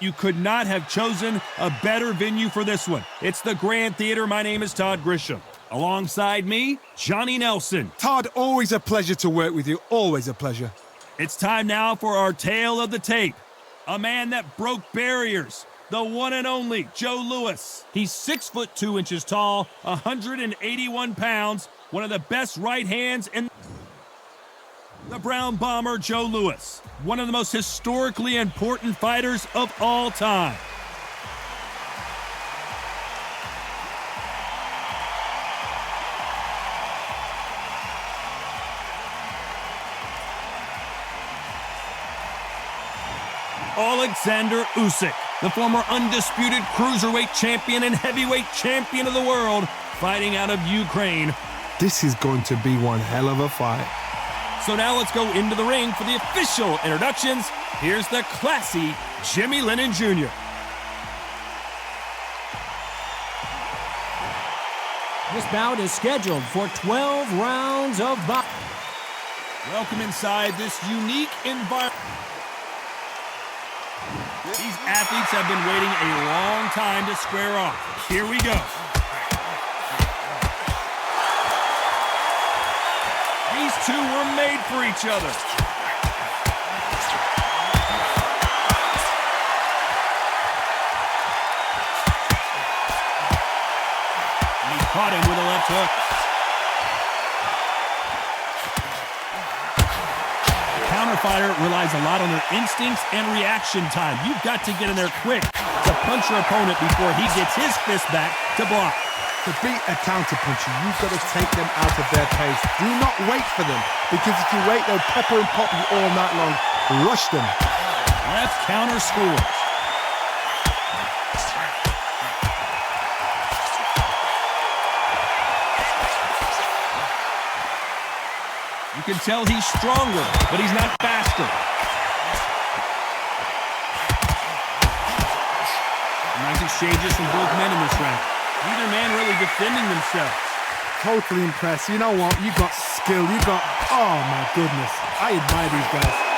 You could not have chosen a better venue for this one. It's the Grand Theater. My name is Todd Grisham. Alongside me, Johnny Nelson. Todd, always a pleasure to work with you. Always a pleasure. It's time now for our tale of the tape. A man that broke barriers. The one and only Joe Louis. He's 6'2" tall, 181 pounds, one of the best right hands in the Brown Bomber, Joe Louis. One of the most historically important fighters of all time. Oleksandr USYK, the former undisputed cruiserweight champion and heavyweight champion of the world, fighting out of Ukraine. This is going to be one hell of a fight. So now let's go into the ring for the official introductions. Here's the classy Jimmy Lennon Jr. This bout is scheduled for 12 rounds of boxing. Welcome inside this unique environment. These athletes have been waiting a long time to square off. Here we go. These two were made for each other. And he caught him with a left hook. Fighter relies a lot on their instincts and reaction time. You've got to get in there quick to punch your opponent before he gets his fist back to block. To beat a counter-puncher, you've got to take them out of their pace. Do not wait for them, because if you wait, they'll pepper and pop you all night long. Rush them. Left counter scores. You can tell he's stronger, but he's not faster. Nice exchanges from both men in this round. Neither man really defending themselves. Totally impressed. You know what? You've got skill. You've got... Oh, my goodness. I admire these guys.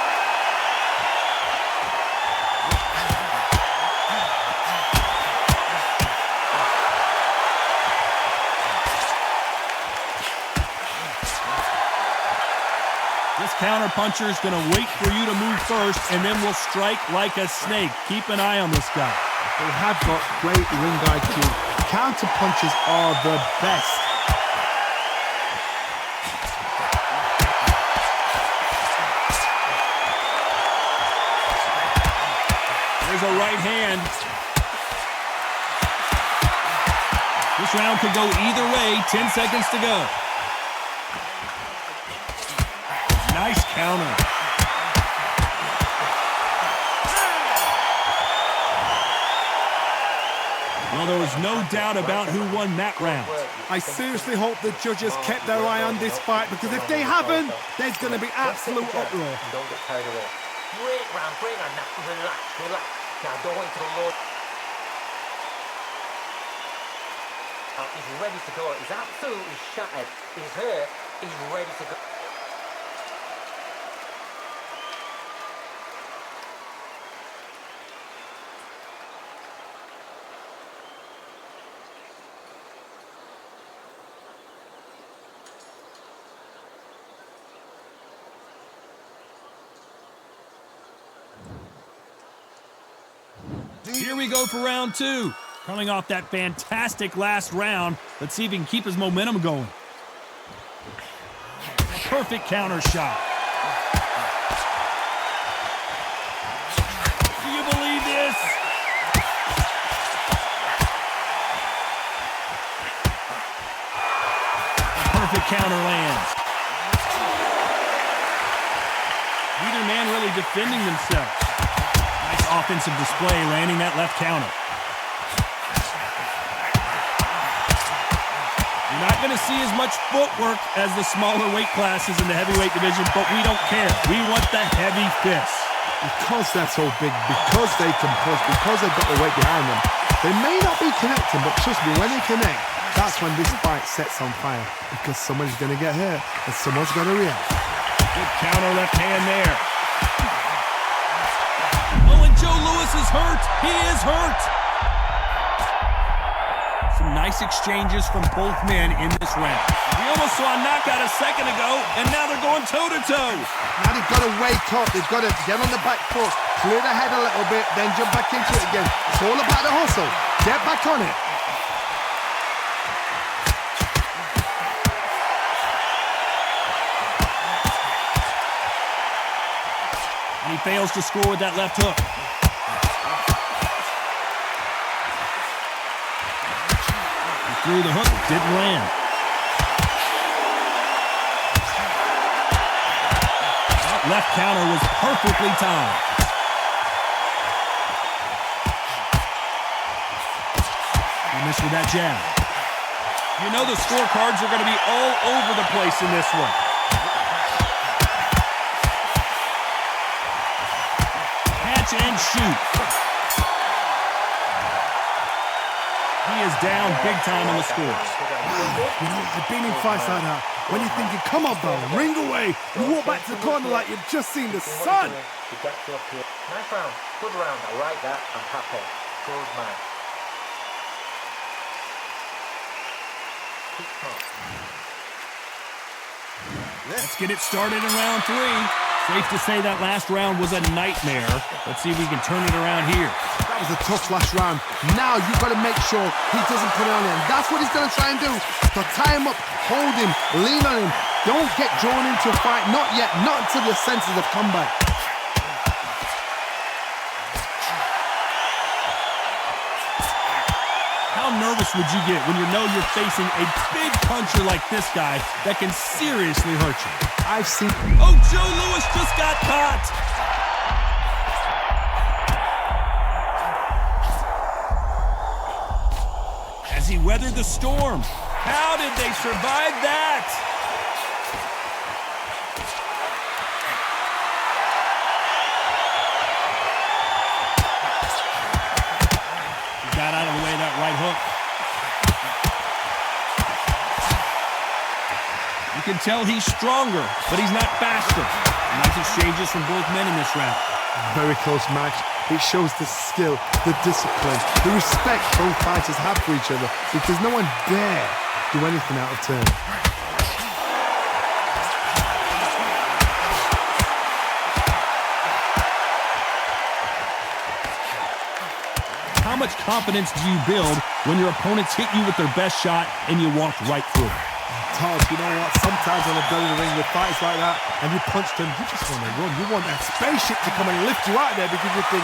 This counter-puncher is going to wait for you to move first, and then will strike like a snake. Keep an eye on this guy. They have got great ring IQ. Counter-punchers are the best. There's a right hand. This round could go either way. 10 seconds to go. Nice counter. Well, there was no doubt about who won that round. I seriously hope the judges kept their eye on this fight, because if they haven't, there's going to be absolute uproar. Don't get carried away. Great round, great round. Now, relax, relax. Now, don't wait till the Lord. He's ready to go. He's absolutely shattered. He's hurt. He's ready to go. Here we go for round two. Coming off that fantastic last round, let's see if he can keep his momentum going. Perfect counter shot. Do you believe this? Perfect counter lands. Neither man really defending themselves. Nice offensive display, landing that left counter. You're not going to see as much footwork as the smaller weight classes in the heavyweight division, but we don't care. We want the heavy fists. Because they're so big, because they can push, because they've got the weight behind them, they may not be connecting, but trust me, when they connect, that's when this fight sets on fire. Because someone's going to get hurt, and someone's going to react. Good counter left hand there. Oh, and Joe Louis is hurt. He is hurt. Some nice exchanges from both men in this round. We almost saw a knockout a second ago, and now they're going toe-to-toe. Now they've got to wake up. They've got to get on the back foot, clear the head a little bit, then jump back into it again. It's all about the hustle. Get back on it. And he fails to score with that left hook. He threw the hook, didn't land. That left counter was perfectly timed. He missed with that jab. You know the scorecards are going to be all over the place in this one. And shoot. He is down big time on the scores. You know, I've been in fights like that. When you're thinking, come on, bro, ring away. You walk back to the corner like you've just seen the sun. Nice round. Good round. I like that. I'm happy. Good man. Let's get it started in round 3. Safe to say that last round was a nightmare. Let's see if we can turn it around here. That was a tough last round. Now you've got to make sure he doesn't put it on him. That's what he's going to try and do. So tie him up, hold him, lean on him. Don't get drawn into a fight. Not yet. Not until your senses have come back. How nervous would you get when you know you're facing a big puncher like this guy that can seriously hurt you? I've seen... Oh, Joe Louis just got caught. As he weathered the storm. How did they survive that? He got out of the way of that right hook. You can tell he's stronger, but he's not faster. Nice exchanges from both men in this round. Very close match. It shows the skill, the discipline, the respect both fighters have for each other, because no one dare do anything out of turn. How much confidence do you build when your opponents hit you with their best shot and you walk right through it? Todd, you know what? Sometimes when I've done in the ring with fights like that and you punch them, you just want to run. You want that spaceship to come and lift you out there because you think,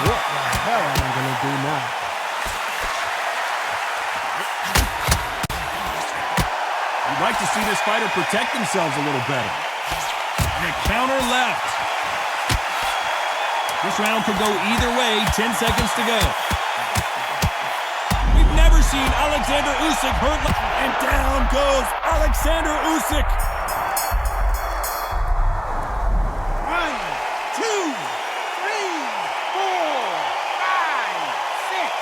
what the hell am I going to do now? You'd like to see this fighter protect themselves a little better. And a counter left. This round could go either way. 10 seconds to go. We've never seen Oleksandr USYK hurt. And down goes Oleksandr USYK. 1, 2, 3, 4, 5, 6.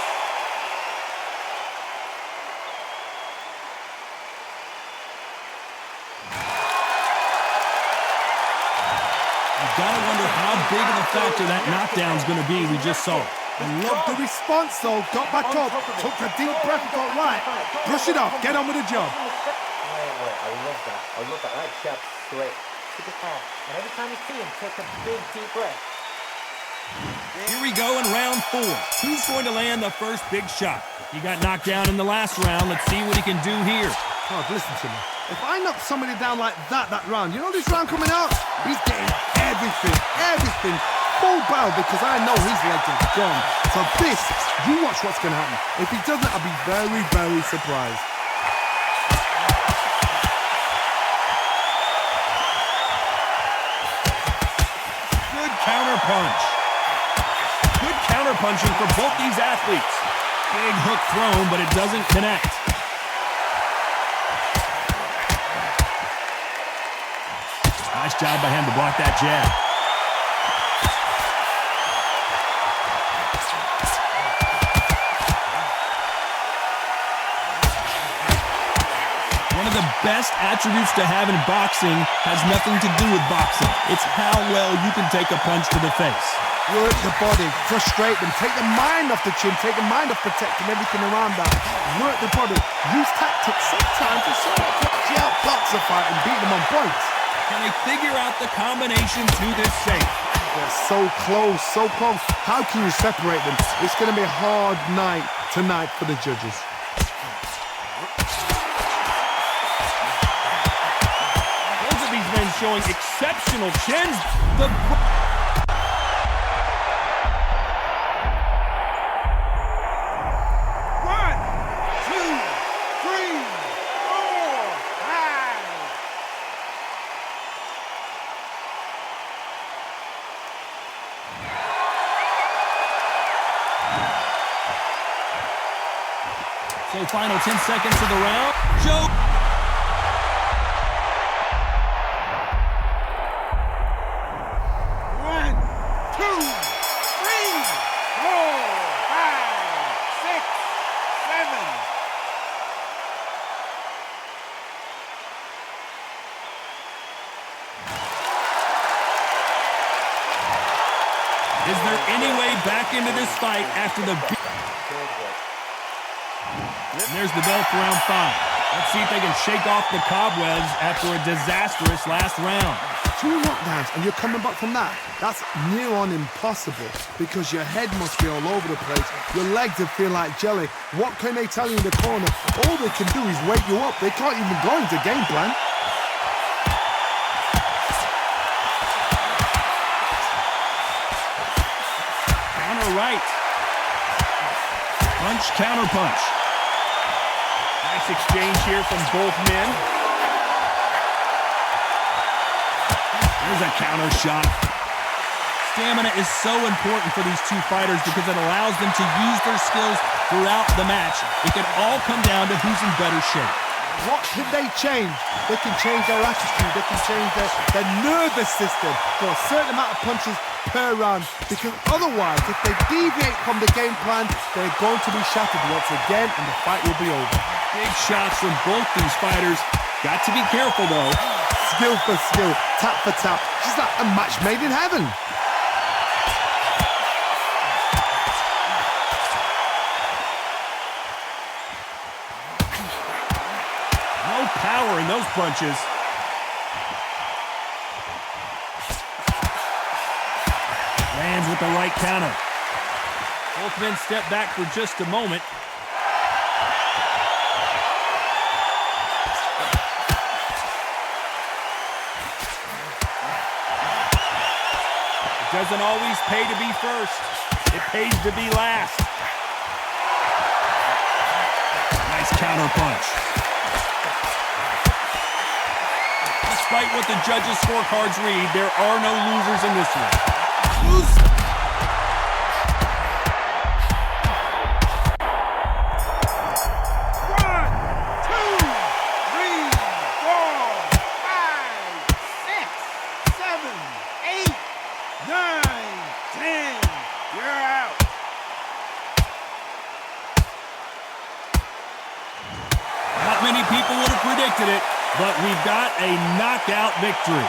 You've got to wonder how big of a factor that knockdown's going to be we just saw. I love the response though. Got back up, took a deep breath, thought, right, brush it off, get on with the job. I love that. I love that. That shot straight to the head. And every time you see him, take a big deep breath. Here we go in round 4. Who's going to land the first big shot? He got knocked down in the last round. Let's see what he can do here. Todd, listen to me. If I knock somebody down like that round, you know this round coming out? He's getting everything. Full barrel, because I know his legs are gone. So this, you watch what's going to happen. If he doesn't, I'll be very, very surprised. Good counter punch. Good counter punching for both these athletes. Big hook thrown, but it doesn't connect. Nice job by him to block that jab. One of the best attributes to have in boxing has nothing to do with boxing. It's how well you can take a punch to the face. Work the body, frustrate them, take the mind off the chin, take the mind off protecting everything around that. Work the body, use tactics sometimes to sort of outbox a fight and beat them on points. Can they figure out the combination to this safe? They're so close, so close. How can you separate them? It's going to be a hard night tonight for the judges. Both of these men showing exceptional chins. One, two, three, four, five. So final 10 seconds of the round. Joe. One, two, three, four, five, six, seven. Is there any way back into this fight after the... And there's the bell for round 5. Let's see if they can shake off the cobwebs after a disastrous last round. 2 knockdowns and you're coming back from that. That's near on impossible because your head must be all over the place. Your legs would feel like jelly. What can they tell you in the corner? All they can do is wake you up. They can't even go into game plan. Counter right. Punch, counter punch. Nice exchange here from both men. There's a counter shot. Stamina is so important for these two fighters because it allows them to use their skills throughout the match. It can all come down to who's in better shape. What can they change? They can change their attitude. They can change their nervous system for a certain amount of punches per round. Because otherwise, if they deviate from the game plan, they're going to be shattered once again and the fight will be over. Big shots from both these fighters. Got to be careful, though. Skill for skill, tap for tap. Just like a match made in heaven. No power in those punches. Lands with the right counter. Both men step back for just a moment. It doesn't always pay to be first. It pays to be last. Nice counter punch. Despite what the judges' scorecards read, there are no losers in this one. One, two, three, four, five, six, seven, eight, 9, 10. You're out. Not many people would have predicted it, but we've got a knockout victory.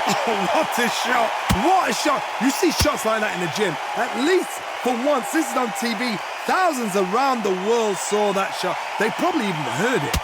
What a shot! What a shot! You see shots like that in the gym. At least for once, this is on TV. Thousands around the world saw that shot. They probably even heard it.